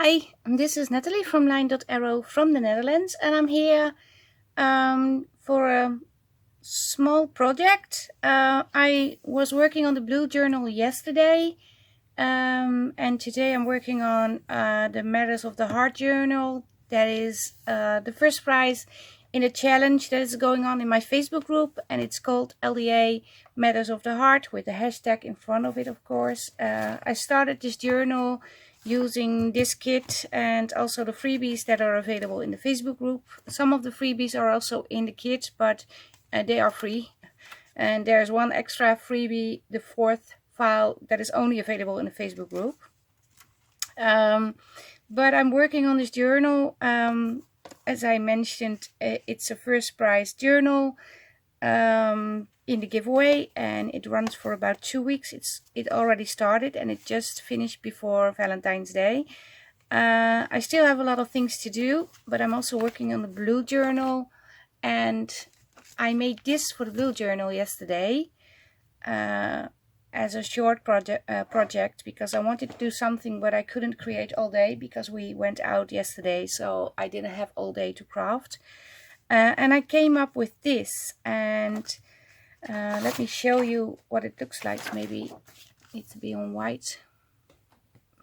Hi, this is Nathalie from LineDotArrow from the Netherlands, and I'm here for a small project. I was working on the blue journal yesterday, and today I'm working on the Matters of the Heart journal. That is the first prize in a challenge that is going on in my Facebook group, and it's called LDA Matters of the Heart with the hashtag in front of it, of course. I started this journal using this kit and also the freebies that are available in the Facebook group. Some of the freebies are also in the kit, but they are free. And there's one extra freebie, the fourth file, that is only available in the Facebook group. But I'm working on this journal. As I mentioned, it's a first prize journal in the giveaway, and it runs for about 2 weeks. It already started and it just finished before Valentine's Day. I still have a lot of things to do, but I'm also working on the blue journal, and I made this for the blue journal yesterday as a short project because I wanted to do something but I couldn't create all day because we went out yesterday, so I didn't have all day to craft. And I came up with this, and let me show you what it looks like. Maybe it needs to be on white.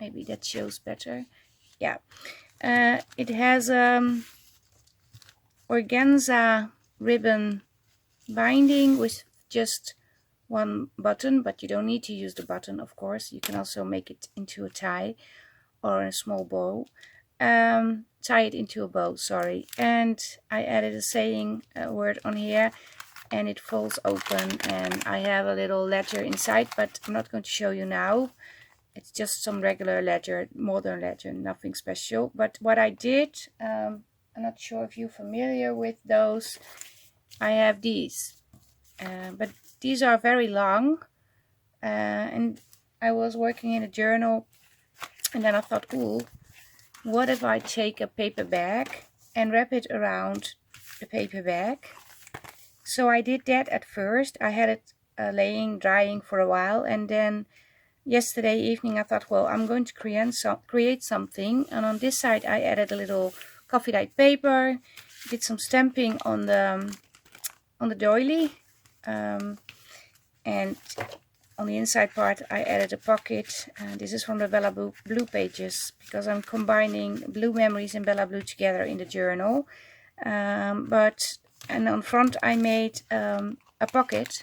Maybe that shows better. Yeah. It has organza ribbon binding with just one button, but you don't need to use the button, of course. You can also make it into a tie or a small bow. Tie it into a bow, sorry. And I added a saying word on here, and it folds open, and I have a little ledger inside, but I'm not going to show you now. It's just some regular ledger, modern ledger, nothing special. But what I did, I'm not sure if you're familiar with those. I have these, but these are very long, and I was working in a journal, and then I thought, ooh, what if I take a paper bag and wrap it around the paper bag? So I did that at first. I had it laying, drying for a while, and then yesterday evening I thought, well, I'm going to create something. And on this side I added a little coffee dyed paper, did some stamping on the doily, and on the inside part I added a pocket. This is from the Bella Blue pages because I'm combining Blue Memories and Bella Blue together in the journal. And on front I made a pocket.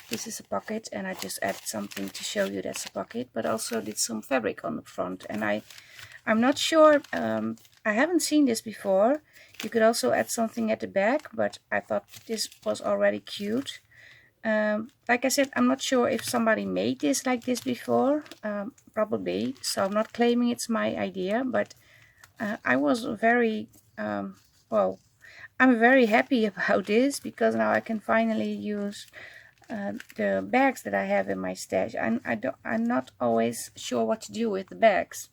This is a pocket, and I just added something to show you that's a pocket, but also did some fabric on the front. And I'm not sure, I haven't seen this before. You could also add something at the back, but I thought this was already cute. Like I said, I'm not sure if somebody made this like this before, probably, so I'm not claiming it's my idea, but I was very, well, I'm very happy about this because now I can finally use the bags that I have in my stash. I'm not always sure what to do with the bags.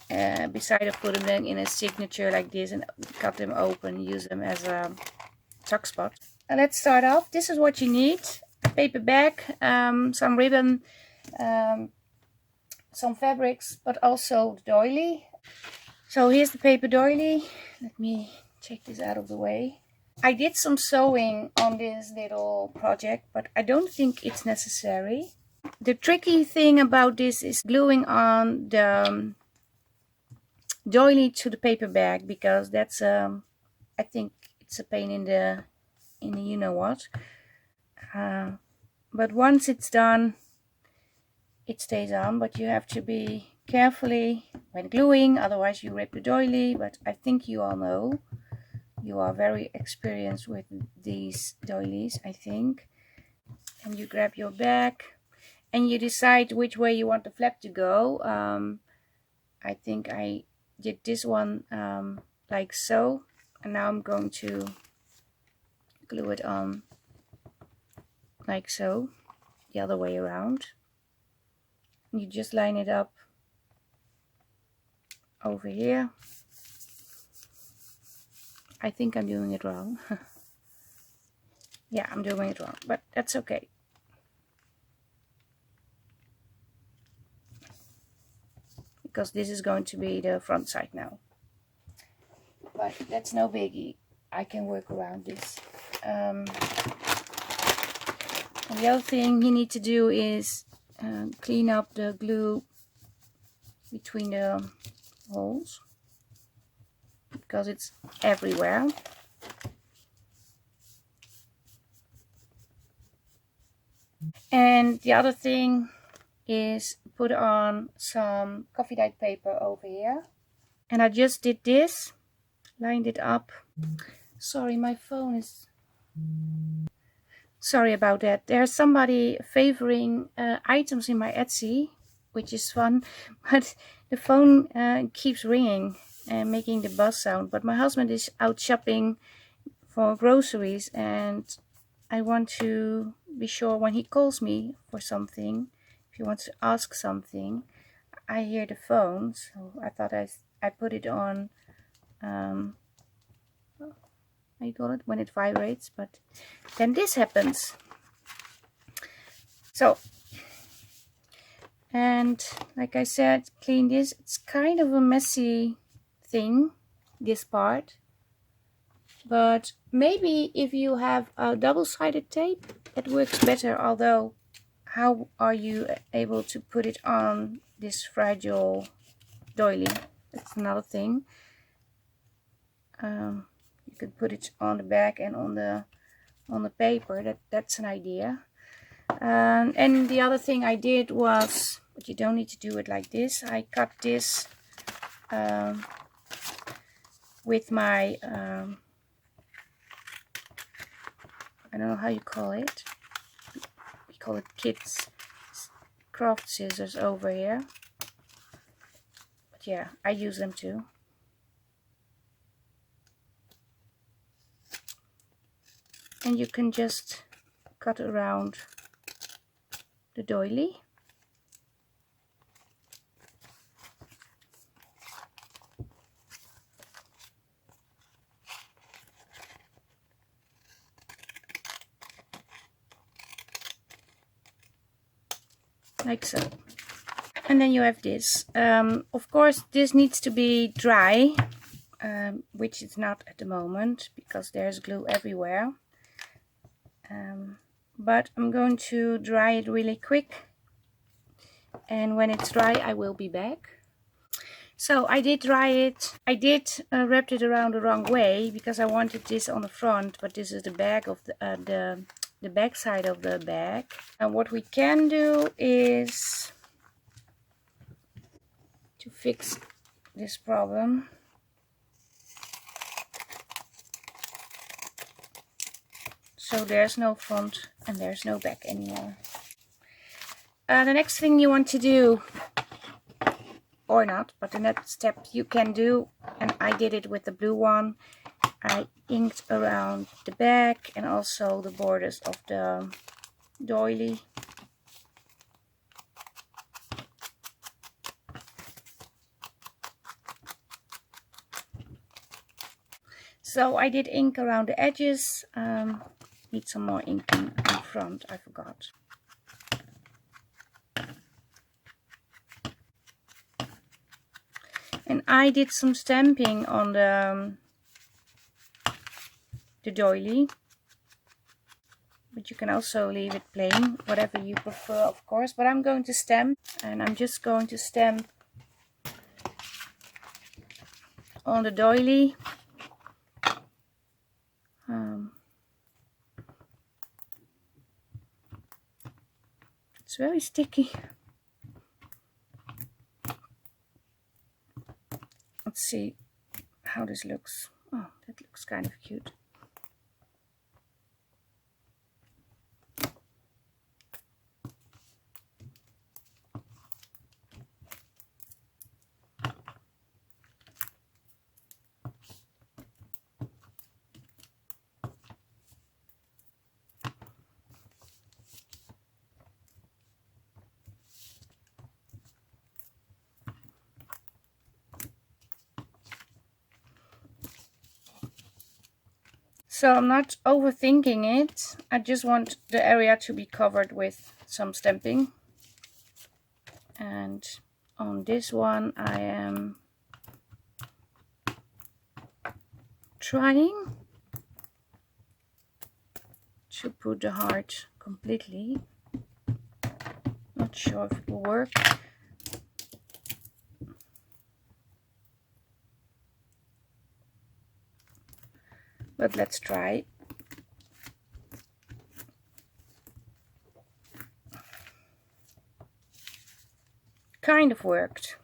Besides of putting them in a signature like this and cut them open, use them as a tuck spot. Let's start off. This is what you need: a paper bag, some ribbon, some fabrics, but also the doily. So here's the paper doily. Let me take this out of the way. I did some sewing on this little project, but I don't think it's necessary. The tricky thing about this is gluing on the doily to the paper bag, because that's I think it's a pain in the you know what. But once it's done, it stays on, but you have to be carefully when gluing, otherwise you rip the doily. But I think you all know. You are very experienced with these doilies, I think. And you grab your bag and you decide which way you want the flap to go. I think I did this one like so, and now I'm going to glue it on like so, the other way around. You just line it up over here. I think I'm doing it wrong. Yeah, I'm doing it wrong, but that's okay. because this is going to be the front side now. But that's no biggie. I can work around this. And the other thing you need to do is clean up the glue between the holes, because it's everywhere. And the other thing is put on some coffee dyed paper over here. And I just did this, lined it up. Sorry, my phone is... Sorry about that. There's somebody favoring items in my Etsy, which is fun, but the phone keeps ringing and making the buzz sound. But my husband is out shopping for groceries, and I want to be sure when he calls me for something, if he wants to ask something, I hear the phone. So I thought I put it on, I call it when it vibrates, but then this happens. So, and like I said, clean this. It's kind of a messy thing, this part, but maybe if you have a double-sided tape, it works better. Although, how are you able to put it on this fragile doily? That's another thing. You could put it on the back and on the paper. That's an idea. And the other thing I did was, but you don't need to do it like this. I cut this with my I don't know how you call it. We call it kids craft scissors over here. But yeah, I use them too. And you can just cut around the doily. Like so. And then you have this. Of course, this needs to be dry, which it's not at the moment because there's glue everywhere. But I'm going to dry it really quick, and when it's dry I will be back. So I did dry it. I did wrap it around the wrong way because I wanted this on the front, but this is the back of the back side of the bag. And what we can do is to fix this problem. So there's no front and there's no back anymore. The next thing you want to do, or not, but the next step you can do, and I did it with the blue one, I inked around the back and also the borders of the doily. So I did ink around the edges. Need some more ink in front, I forgot. And I did some stamping on the doily, but you can also leave it plain, whatever you prefer, of course. But I'm going to stamp, and I'm just going to stamp on the doily. It's very sticky. Let's see how this looks. Oh, that looks kind of cute. So I'm not overthinking it. I just want the area to be covered with some stamping. And on this one I am trying to put the heart completely. Not sure if it will work. But let's try. Kind of worked.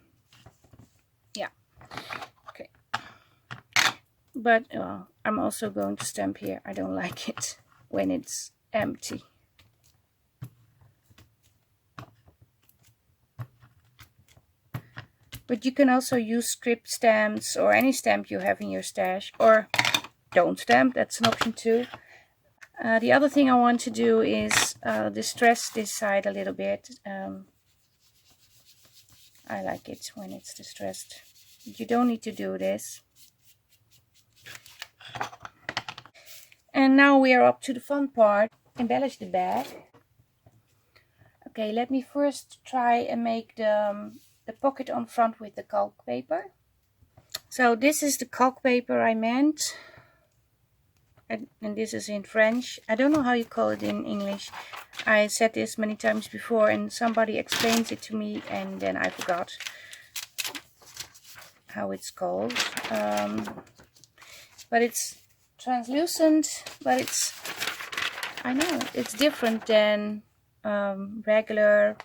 Yeah. Okay. But I'm also going to stamp here. I don't like it when it's empty. But you can also use script stamps or any stamp you have in your stash, or don't stamp, that's an option too. The other thing I want to do is distress this side a little bit. I like it when it's distressed. You don't need to do this. And now we are up to the fun part, embellish the bag. Okay, let me first try and make the pocket on front with the calc paper. So this is the calc paper I meant. And this is in French. I don't know how you call it in English. I said this many times before and somebody explains it to me and then I forgot how it's called. But it's translucent, but it's, I know, it's different than regular.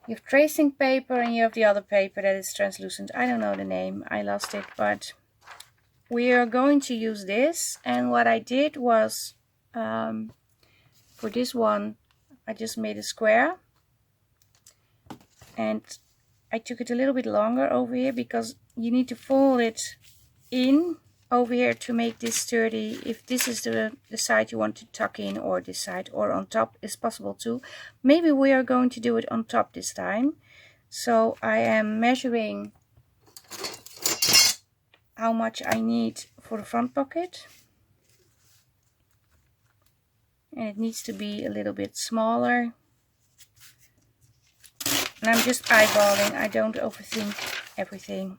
You have tracing paper and you have the other paper that is translucent. I don't know the name, I lost it, but we are going to use this. And what I did was, for this one, I just made a square. And I took it a little bit longer over here because you need to fold it in over here to make this sturdy. If this is the side you want to tuck in, or this side, or on top is possible too. Maybe we are going to do it on top this time. So I am measuring how much I need for the front pocket. And it needs to be a little bit smaller. And I'm just eyeballing, I don't overthink everything.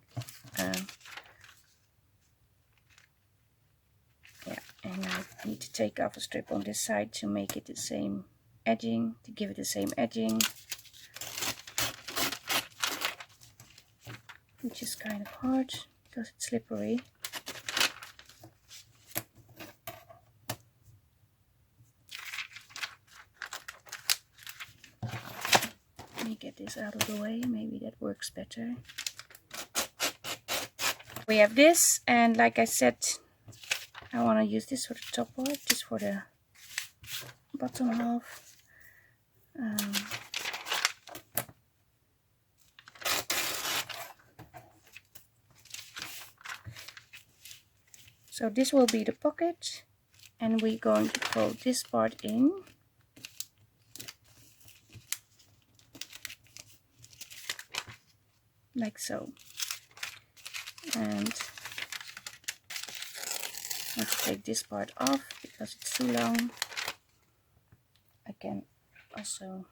Yeah, and I need to take off a strip on this side to make it the same edging, to give it the same edging. Which is kind of hard because it's slippery. Let me get this out of the way, maybe that works better. We have this, and like I said, I want to use this for the top part, just for the bottom half. So this will be the pocket, and we're going to fold this part in. Like so. And let's take this part off because it's too long. I can also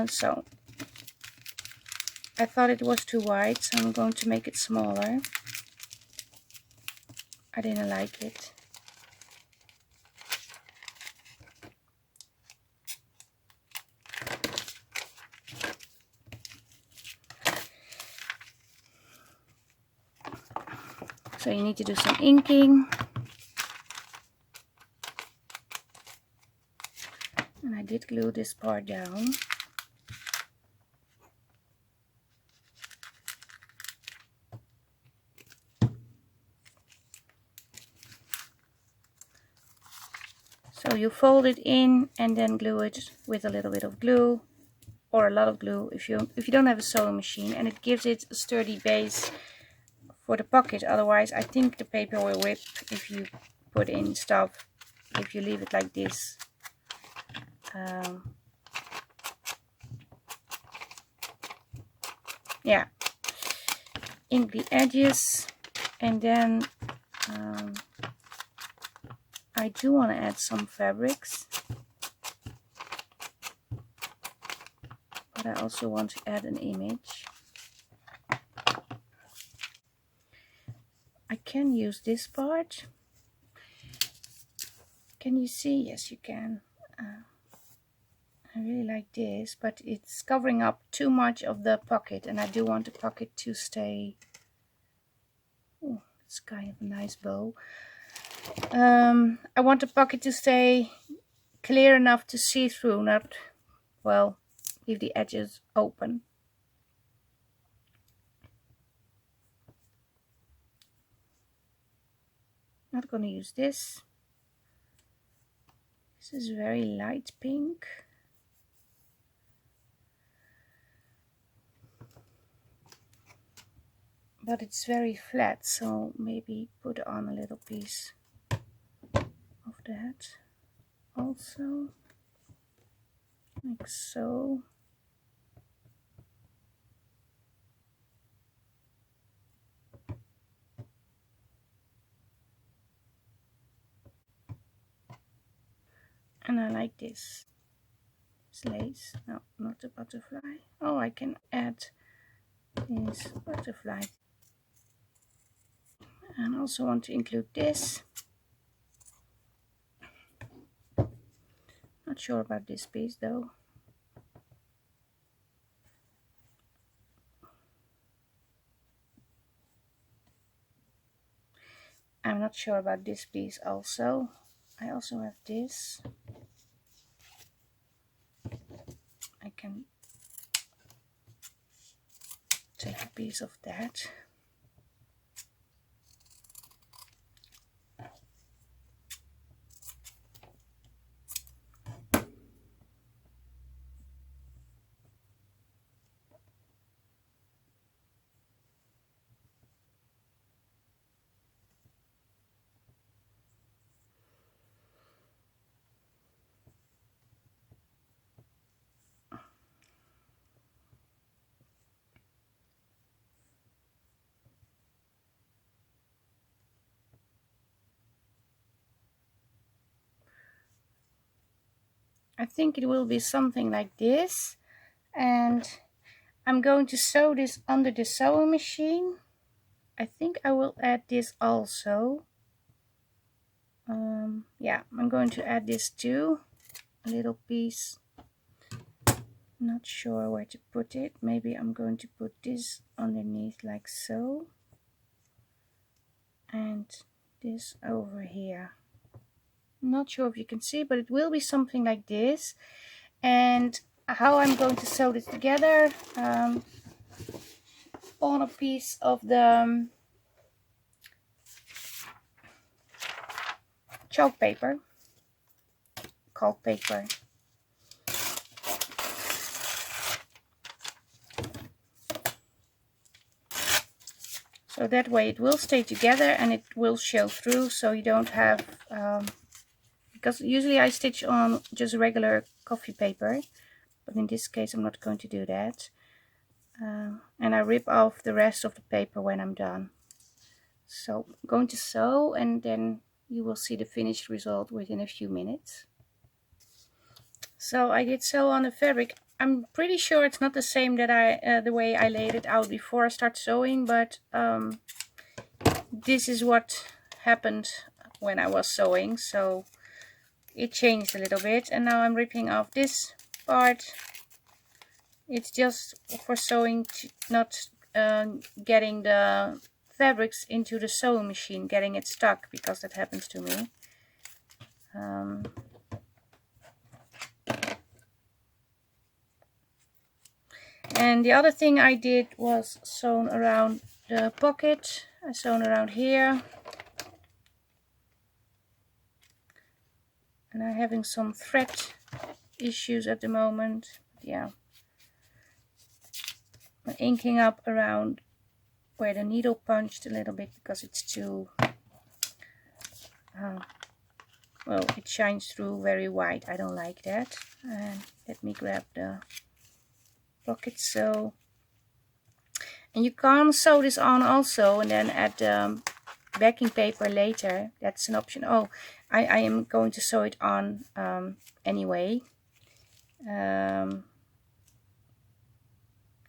so I thought it was too wide, so I'm going to make it smaller. I didn't like it. So you need to do some inking. And I did glue this part down. So you fold it in and then glue it with a little bit of glue, or a lot of glue if you don't have a sewing machine, and it gives it a sturdy base for the pocket. Otherwise I think the paper will rip if you put in stuff, if you leave it like this. yeah, ink the edges, and then I do want to add some fabrics, but I also want to add an image. I can use this part. Can you see? Yes, you can. I really like this, but it's covering up too much of the pocket, and I do want the pocket to stay. Oh, it's kind of a nice bow. I want the pocket to stay clear enough to see through, not, well, leave the edges open. Not going to use this. This is very light pink. But it's very flat, so maybe put on a little piece of that also, like so. And I like this. It's lace. No, not the butterfly. Oh, I can add this butterfly. And also want to include this. Not sure about this piece though. I'm not sure about this piece also. I also have this. I can take a piece of that. I think it will be something like this, and I'm going to sew this under the sewing machine. I think I will add this also. Yeah, I'm going to add this too, a little piece. Not sure where to put it. Maybe I'm going to put this underneath like so, and this over here. Not sure if you can see, but it will be something like this. And how I'm going to sew this together, on a piece of the chalk paper, chalk paper. So that way it will stay together and it will show through, so you don't have, because usually I stitch on just regular coffee paper, but in this case I'm not going to do that. And I rip off the rest of the paper when I'm done. So I'm going to sew, and then you will see the finished result within a few minutes. So I did sew on the fabric. I'm pretty sure it's not the same that the way I laid it out before I start sewing, but this is what happened when I was sewing, so it changed a little bit. And now I'm ripping off this part. It's just for sewing, not getting the fabrics into the sewing machine, getting it stuck, because that happens to me. And the other thing I did was sewn around the pocket. I sewn around here. And I'm having some thread issues at the moment. Yeah. I'm inking up around where the needle punched a little bit, because it's too, well, it shines through very white. I don't like that. And let me grab the pocket sew. And you can sew this on also and then add backing paper later. That's an option. Oh, I am going to sew it on anyway.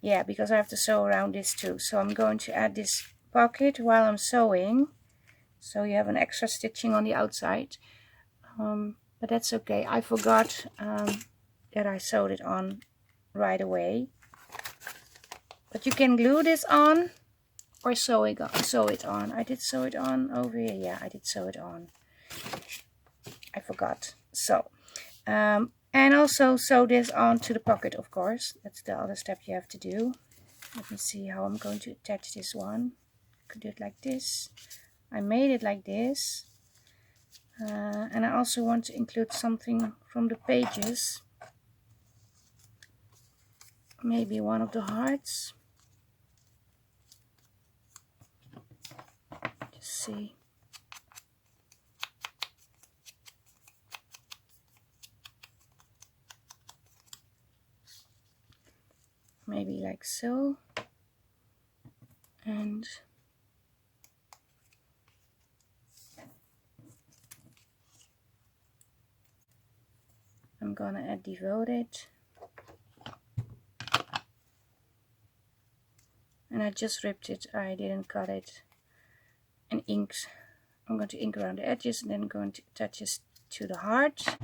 Yeah, because I have to sew around this too. So I'm going to add this pocket while I'm sewing. So you have an extra stitching on the outside. But that's okay. I forgot that I sewed it on right away. But you can glue this on or sew it on. I did sew it on over here. Yeah, I did sew it on. I forgot. So, and also sew this onto the pocket, of course. That's the other step you have to do. Let me see how I'm going to attach this one. Could do it like this. I made it like this. And I also want to include something from the pages. Maybe one of the hearts. Just see. Maybe like so. And I'm gonna add devoted. And I just ripped it, I didn't cut it. And inks. I'm going to ink around the edges and then going to attach this to the heart.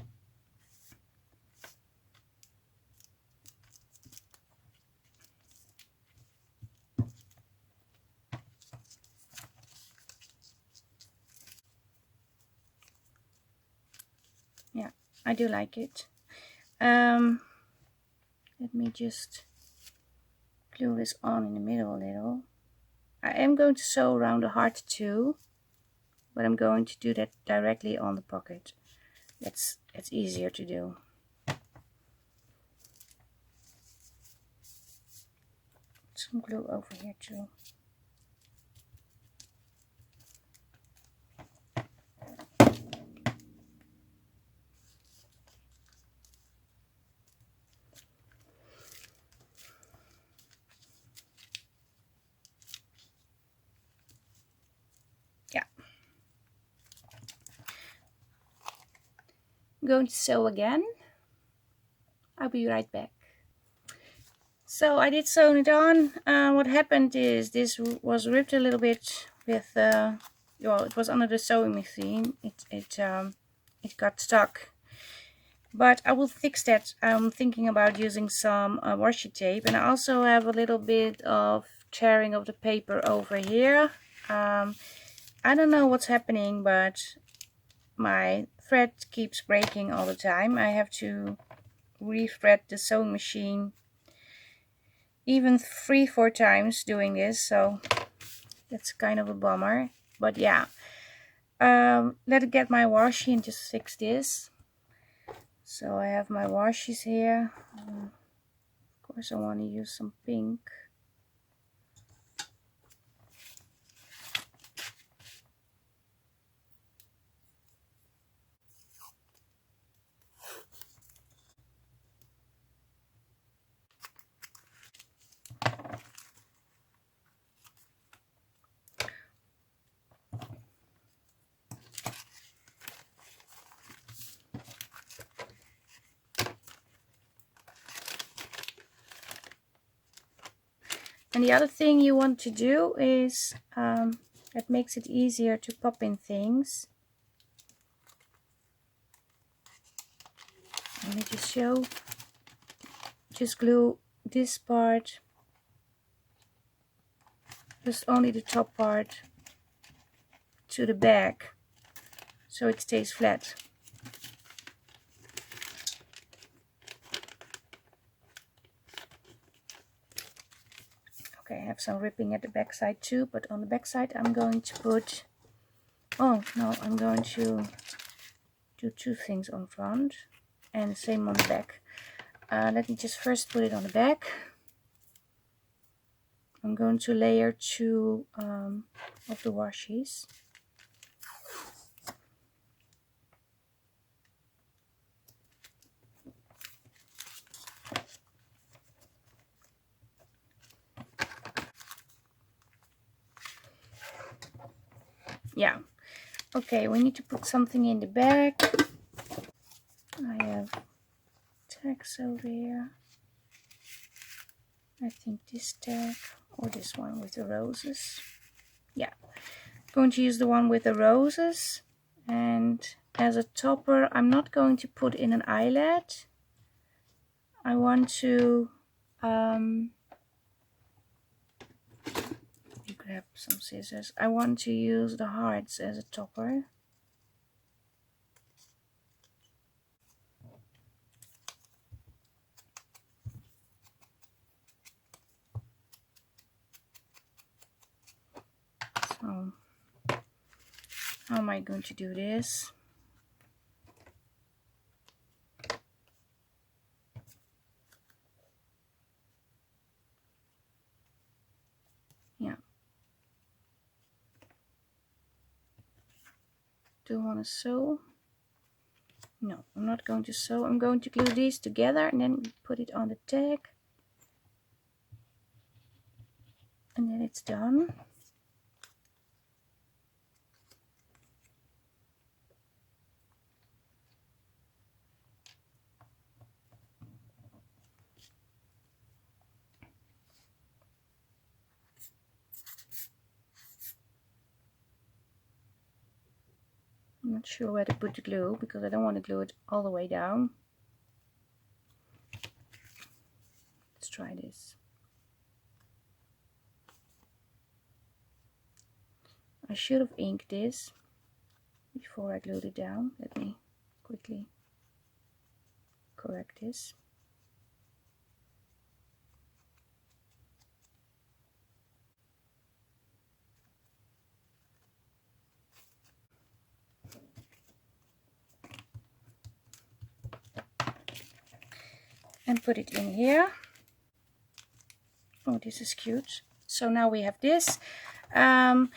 Yeah, I do like it. Let me just glue this on in the middle a little. I am going to sew around the heart too, but I'm going to do that directly on the pocket. It's easier to do. Some glue over here too. Yeah. I'm going to sew again. I'll be right back. So I did sew it on. What happened is this was ripped a little bit with, well, it was under the sewing machine. It got stuck. But I will fix that. I'm thinking about using some washi tape, and I also have a little bit of tearing of the paper over here. I don't know what's happening, but my thread keeps breaking all the time. I have to re-thread the sewing machine even 3-4 times doing this, so that's kind of a bummer. But yeah, let it get my washi and just fix this. So I have my washes here. Of course I want to use some pink. And the other thing you want to do is, that makes it easier to pop in things. Let me just show. Just glue this part, just only the top part, to the back, so it stays flat. Okay, I have some ripping at the back side too, but on the back side I'm going to put, oh no, I'm going to do 2 things on front and the same on the back. Let me just first put it on the back. I'm going to layer 2 of the washes. Yeah. Okay, we need to put something in the bag. I have tags over here. I think this tag or this one with the roses. Yeah, I'm going to use the one with the roses. And as a topper, I'm not going to put in an eyelet. I want to you grab some scissors. I want to use the hearts as a topper. So how am I going to do this? Yeah. Do I want to sew? No, I'm not going to sew. I'm going to glue these together and then put it on the tag. And then it's done. I'm not sure where to put the glue because I don't want to glue it all the way down. Let's try this. I should have inked this before I glued it down. Let me quickly correct this. And put it in here. Oh, this is cute. So now we have this. On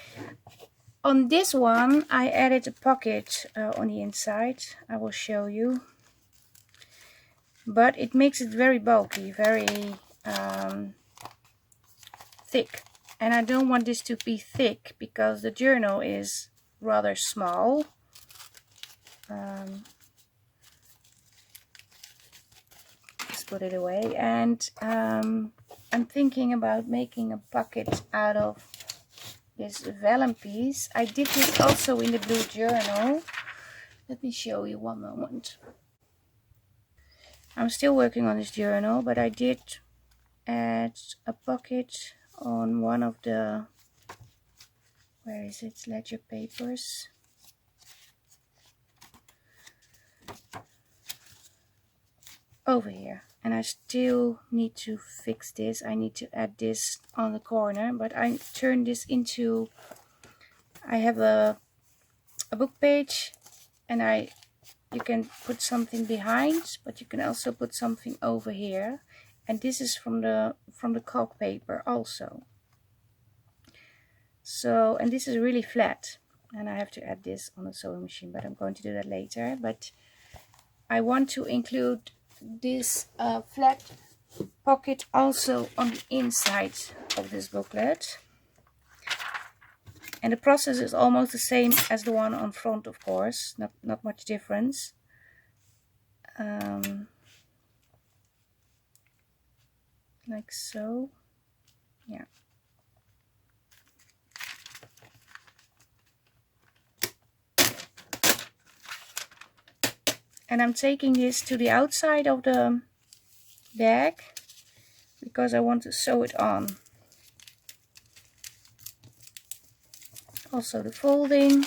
this one, I added a pocket on the inside. I will show you. But it makes it very bulky, very thick. And I don't want this to be thick because the journal is rather small. Just put it away. And I'm thinking about making a pocket out of this vellum piece. I did this also in the blue journal. Let me show you one moment. I'm still working on this journal, but I did add a pocket on one of the, where is it, ledger papers. Over here. And I still need to fix this. I need to add this on the corner, but I turn this into, I have a book page, and you can put something behind, but you can also put something over here. And this is from the calc paper also. So, and this is really flat, and I have to add this on the sewing machine, but I'm going to do that later. But I want to include this flat pocket also on the inside of this booklet. And the process is almost the same as the one on front, of course, not much difference. Like so. Yeah. And I'm taking this to the outside of the bag because I want to sew it on. Also the folding,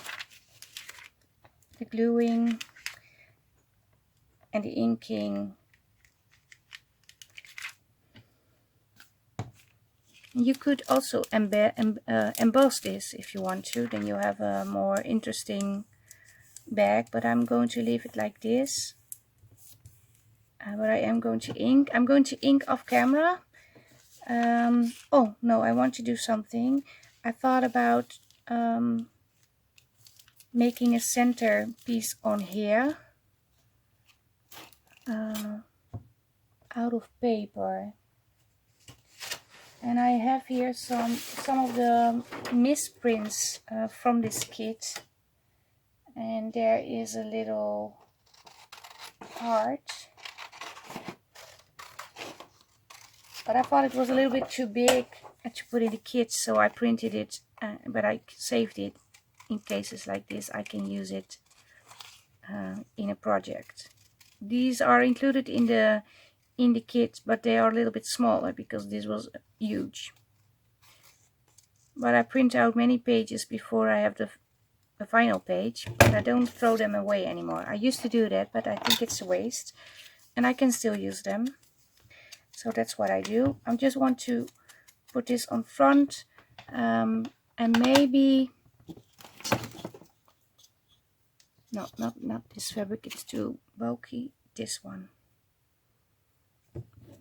the gluing, and the inking. You could also emboss this if you want to, then you have a more interesting bag, but I'm going to leave it like this. But I am going to ink. I'm going to ink off camera. Oh no, I want to do something. I thought about making a center piece on here out of paper. And I have here some of the misprints from this kit. And there is a little heart. But I thought it was a little bit too big to put in the kit, so I printed it, but I saved it in cases like this. I can use it in a project. These are included in the kit, but they are a little bit smaller because this was huge. But I print out many pages before I have the final page, but I don't throw them away anymore. I used to do that, but I think it's a waste, and I can still use them. So that's what I do. I just want to put this on front, and maybe no, not this fabric, it's too bulky. This one.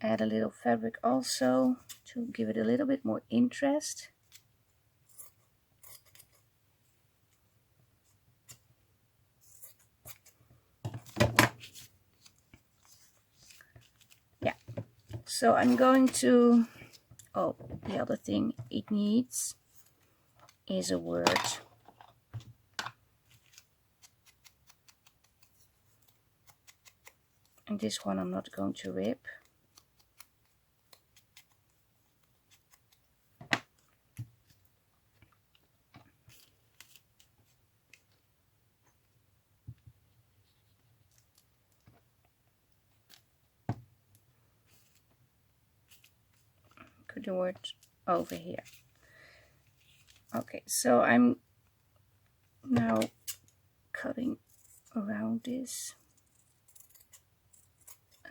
Add a little fabric also to give it a little bit more interest. Yeah, so I'm going to, oh, the other thing it needs is a word. And this one I'm not going to rip. Put the word over here. Okay, so I'm now cutting around this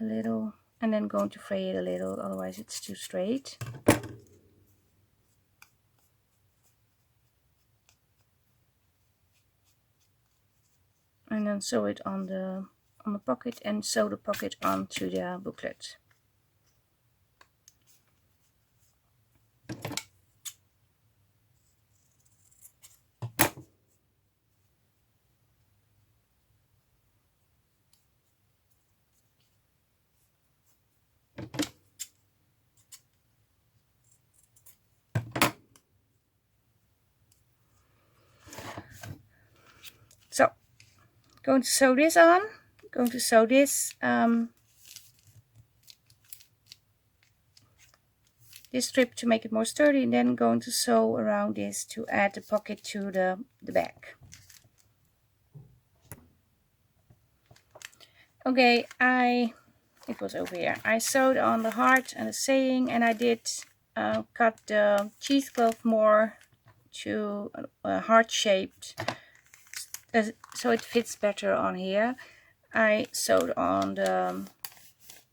a little, and then going to fray it a little, otherwise it's too straight. And then sew it on the pocket, and sew the pocket onto the booklet. So, going to sew this on. Going to sew this this strip to make it more sturdy, and then going to sew around this to add the pocket to the back. Okay, it was over here. I sewed on the heart and the saying, and I did cut the cheesecloth more to heart shaped, so it fits better on here. I sewed on the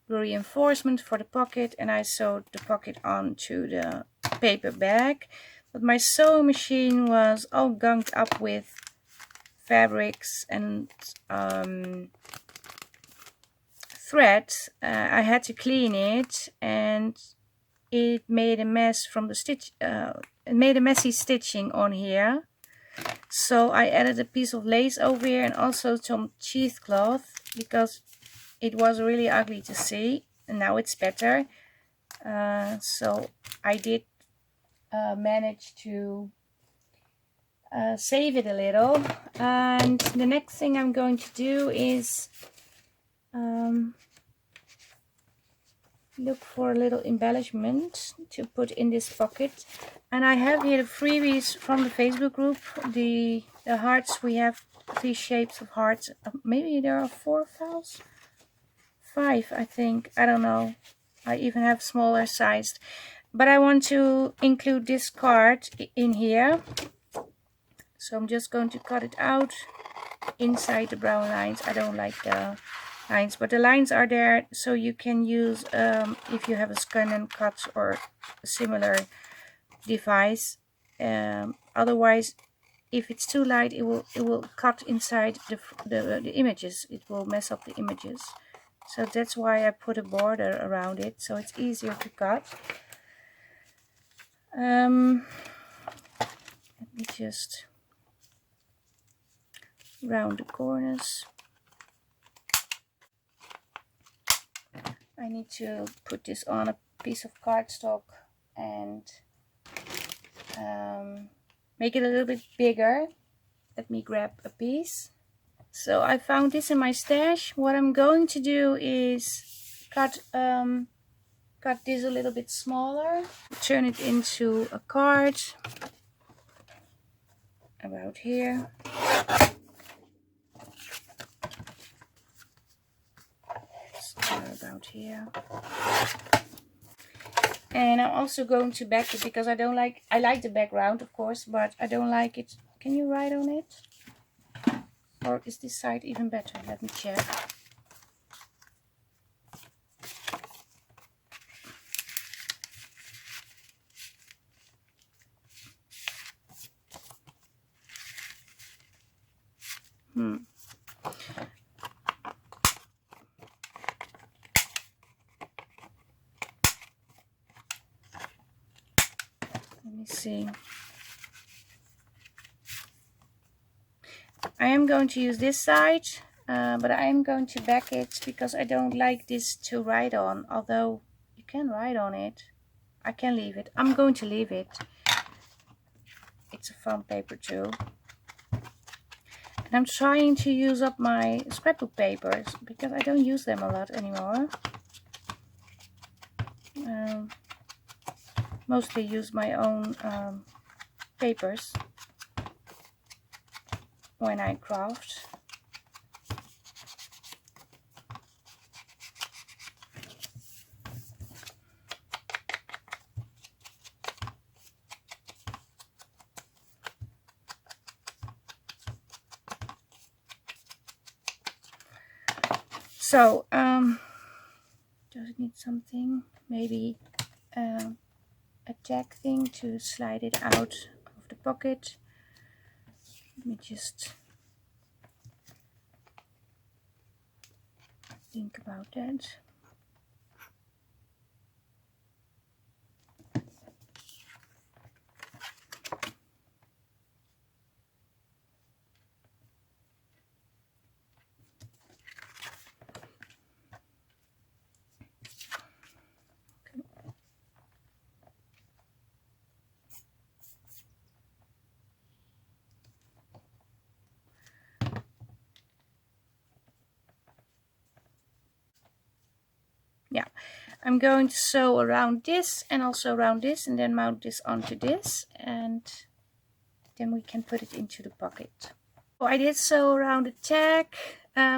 reinforcement for the pocket, and I sewed the pocket onto the paper bag, but my sewing machine was all gunked up with fabrics and thread. I had to clean it, and it made a mess from the stitch. It made a messy stitching on here, so I added a piece of lace over here and also some cheesecloth because it was really ugly to see, and now it's better. So I did manage to save it a little, and the next thing I'm going to do is look for a little embellishment to put in this pocket. And I have here the freebies from the Facebook group, the hearts. We have 3 shapes of hearts. Maybe there are 4 files, 5 I think, I don't know. I even have smaller sized, but I want to include this card in here, so I'm just going to cut it out inside the brown lines. I don't like the lines, but the lines are there, so you can use if you have a scan and cut or a similar device. Otherwise, if it's too light, it will cut inside the images. It will mess up the images, so that's why I put a border around it, so it's easier to cut. Let me just round the corners. I need to put this on a piece of cardstock and make it a little bit bigger. Let me grab a piece. So I found this in my stash. What I'm going to do is cut this a little bit smaller, turn it into a card about here. About here. And I'm also going to back it because I like the background, of course, but I don't like it. Can you write on it? Or is this side even better? Let me check. Let me see. I am going to use this side, but I am going to back it because I don't like this to write on. Although you can write on it. I can leave it. I'm going to leave it. It's a found paper too. And I'm trying to use up my scrapbook papers because I don't use them a lot anymore. Mostly use my own papers when I craft. So, does it need something? Maybe a tag thing to slide it out of the pocket. Let me just think about that. Yeah, I'm going to sew around this and also around this and then mount this onto this, and then we can put it into the pocket. So I did sew around the tag.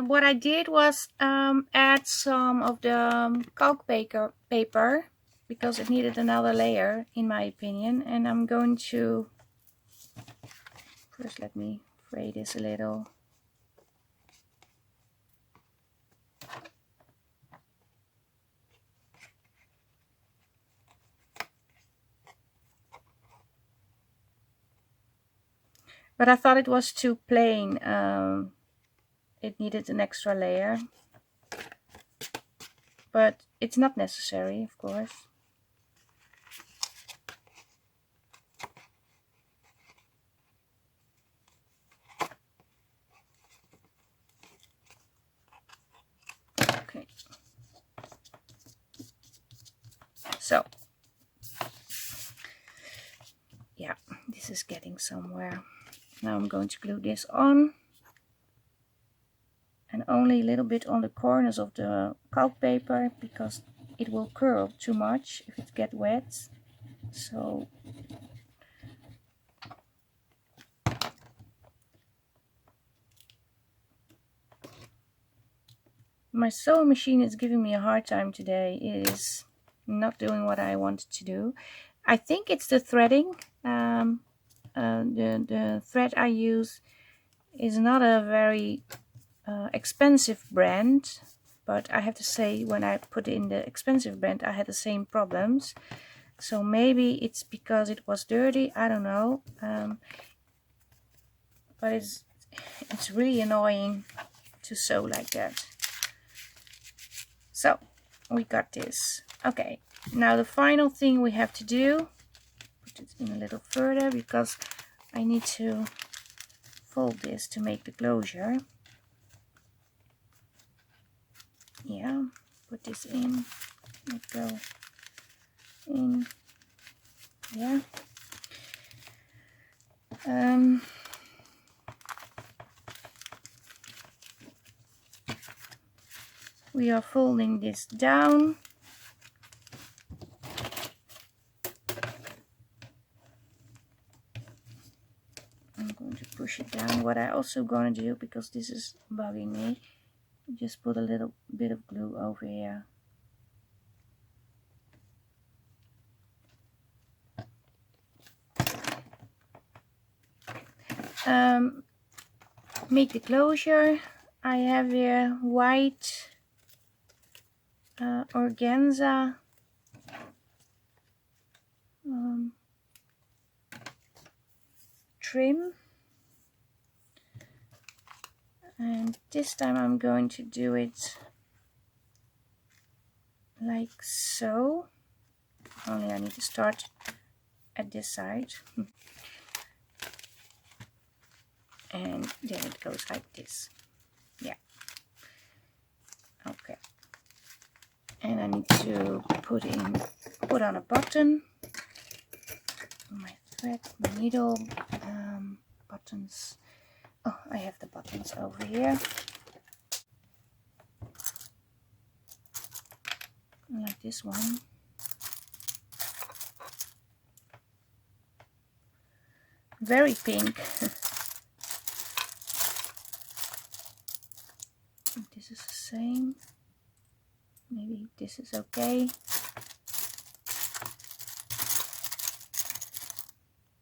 What I did was add some of the calc paper because it needed another layer in my opinion, and I'm going to first, let me fray this a little. But I thought it was too plain. It needed an extra layer. But it's not necessary, of course. Okay. So, yeah, this is getting somewhere. Now I'm going to glue this on, and only a little bit on the corners of the calc paper because it will curl too much if it gets wet. So my sewing machine is giving me a hard time today. It is not doing what I wanted to do. I think it's the threading. The thread I use is not a very expensive brand, but I have to say when I put in the expensive brand I had the same problems. So maybe it's because it was dirty, I don't know. But it's really annoying to sew like that. So we got this. Okay, now the final thing we have to do, put it in a little further because I need to fold this to make the closure. Yeah, put this in, let go in, Yeah. We are folding this down. I'm going to push it down. What I also going to do, because this is bugging me, just put a little bit of glue over here. Make the closure. I have here white organza trim, and this time I'm going to do it like so, only I need to start at this side. And then it goes like this. Yeah. Okay. And I need to put on a button. My thread, my needle, buttons. Oh, I have the buttons over here. Like this one. Very pink. This is the same. Maybe this is okay.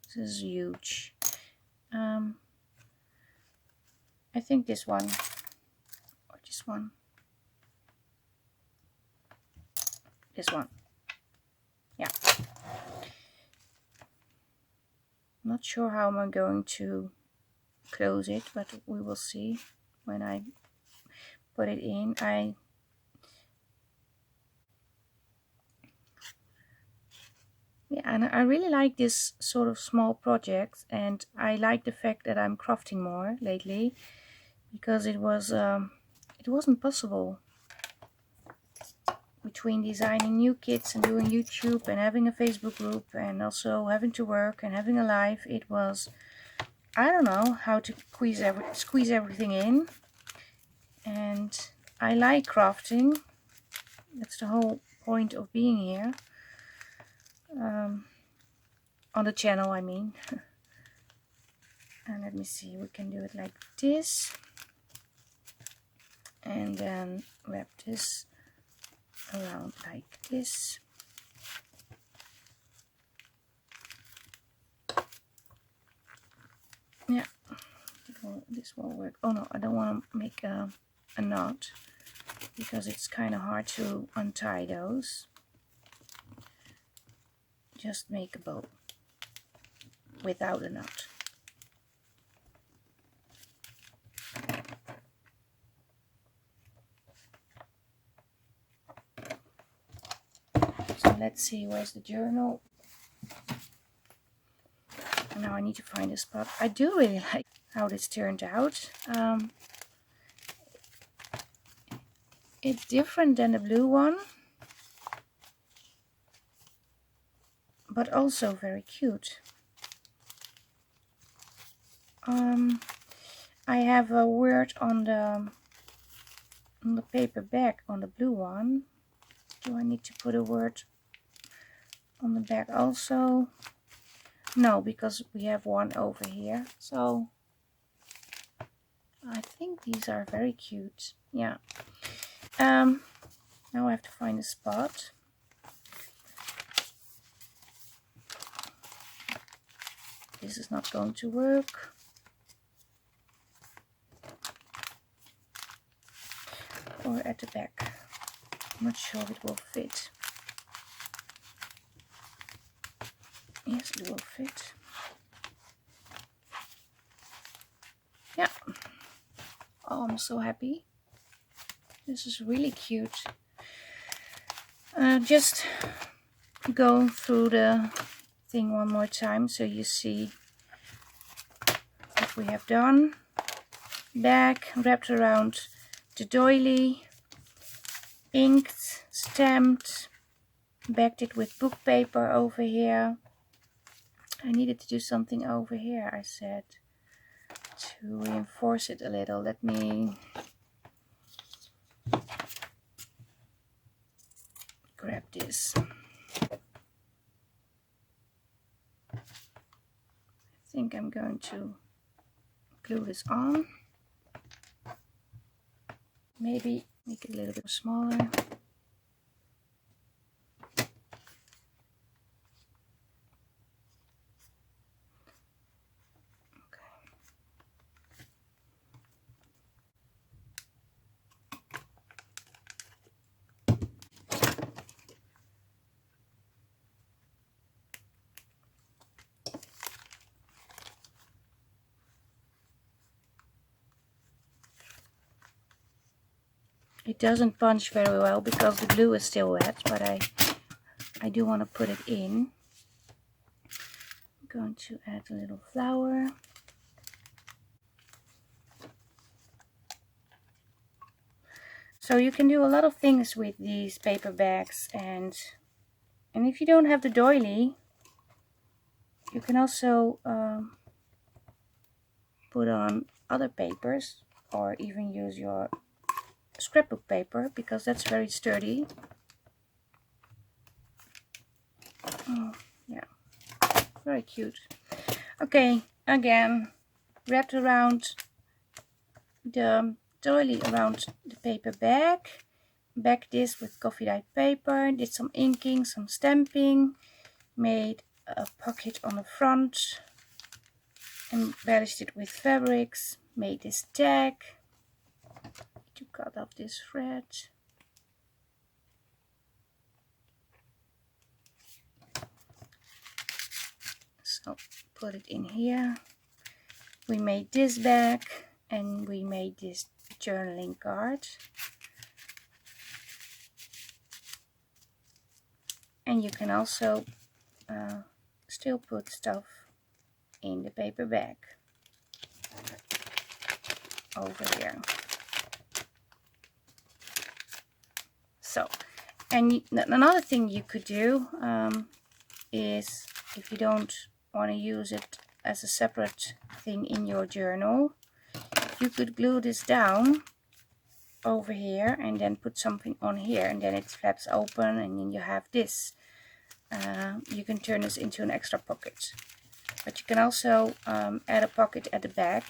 This is huge. I think this one or this one. This one. Yeah. Not sure how I'm going to close it, but we will see when I put it in. And I really like this sort of small projects, and I like the fact that I'm crafting more lately, because it wasn't possible between designing new kits and doing YouTube and having a Facebook group and also having to work and having a life. It was, I don't know how to squeeze everything in, and I like crafting. That's the whole point of being here. On the channel, I mean. And let me see, we can do it like this, and then wrap this around like this. Yeah, this will work. Oh no, I don't want to make a knot, because it's kind of hard to untie those. Just make a bow without a knot. So let's see, where's the journal? Now I need to find a spot. I do really like how this turned out. It's different than the blue one, but also very cute. I have a word on the paper back on the blue one. Do I need to put a word on the back also? No, because we have one over here. So I think these are very cute. Yeah. Now I have to find a spot. This is not going to work. Or at the back. I'm not sure it will fit. Yes, it will fit. Yeah. Oh, I'm so happy. This is really cute. Just go through the thing one more time so you see what we have done. Back wrapped around the doily, inked, stamped, backed it with book paper over here, I needed to do something over here, I said, to reinforce it a little. Let me grab this. I think I'm going to glue this on. Maybe make it a little bit smaller. It doesn't punch very well because the glue is still wet, but I do want to put it in. I'm going to add a little flour. So you can do a lot of things with these paper bags, and if you don't have the doily, you can also put on other papers, or even use your scrapbook paper, because that's very sturdy. Oh, yeah, very cute. Okay, again, wrapped around the doily around the paper bag. Back this with coffee dyed paper, did some inking, some stamping, made a pocket on the front, embellished it with fabrics, made this tag. To cut off this thread. So put it in here. We made this bag and we made this journaling card. And you can also still put stuff in the paper bag over here. So, and another thing you could do is, if you don't want to use it as a separate thing in your journal, you could glue this down over here and then put something on here, and then it flaps open, and then you have this. You can turn this into an extra pocket. But you can also add a pocket at the back.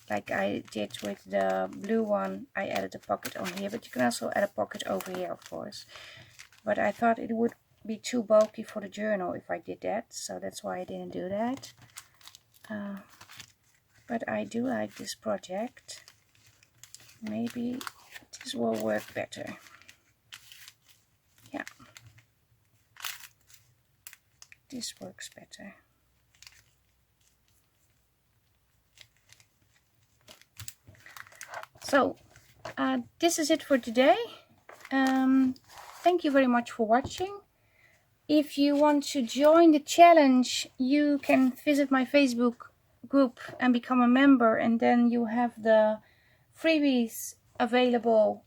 Like I did with the blue one, I added a pocket on here, but you can also add a pocket over here, of course. But I thought it would be too bulky for the journal if I did that, so that's why I didn't do that. But I do like this project. Maybe this will work better. Yeah, this works better. So, this is it for today. Thank you very much for watching. If you want to join the challenge, you can visit my Facebook group and become a member, and then you have the freebies available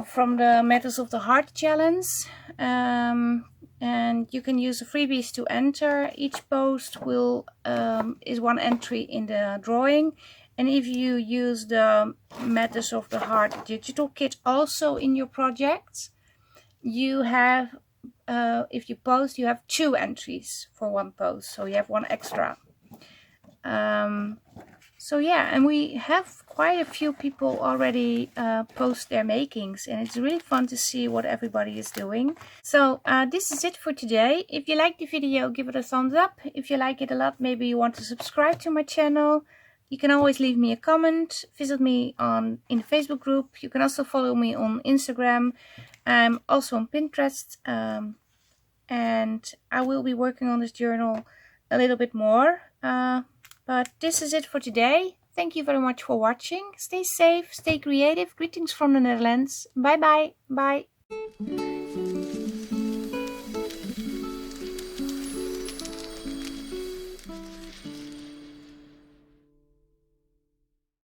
from the Matters of the Heart challenge. And you can use the freebies to enter. Each post will is one entry in the drawing. And if you use the Matters of the Heart digital kit also in your projects, you have, if you post, you have 2 entries for one post, so you have 1 extra. So yeah, and we have quite a few people already post their makings, and it's really fun to see what everybody is doing. So this is it for today. If you like the video, give it a thumbs up. If you like it a lot, maybe you want to subscribe to my channel. You can always leave me a comment, visit me in the Facebook group. You can also follow me on Instagram. I'm also on Pinterest, and I will be working on this journal a little bit more. But this is it for today. Thank you very much for watching. Stay safe, stay creative. Greetings from the Netherlands. Bye bye. Bye.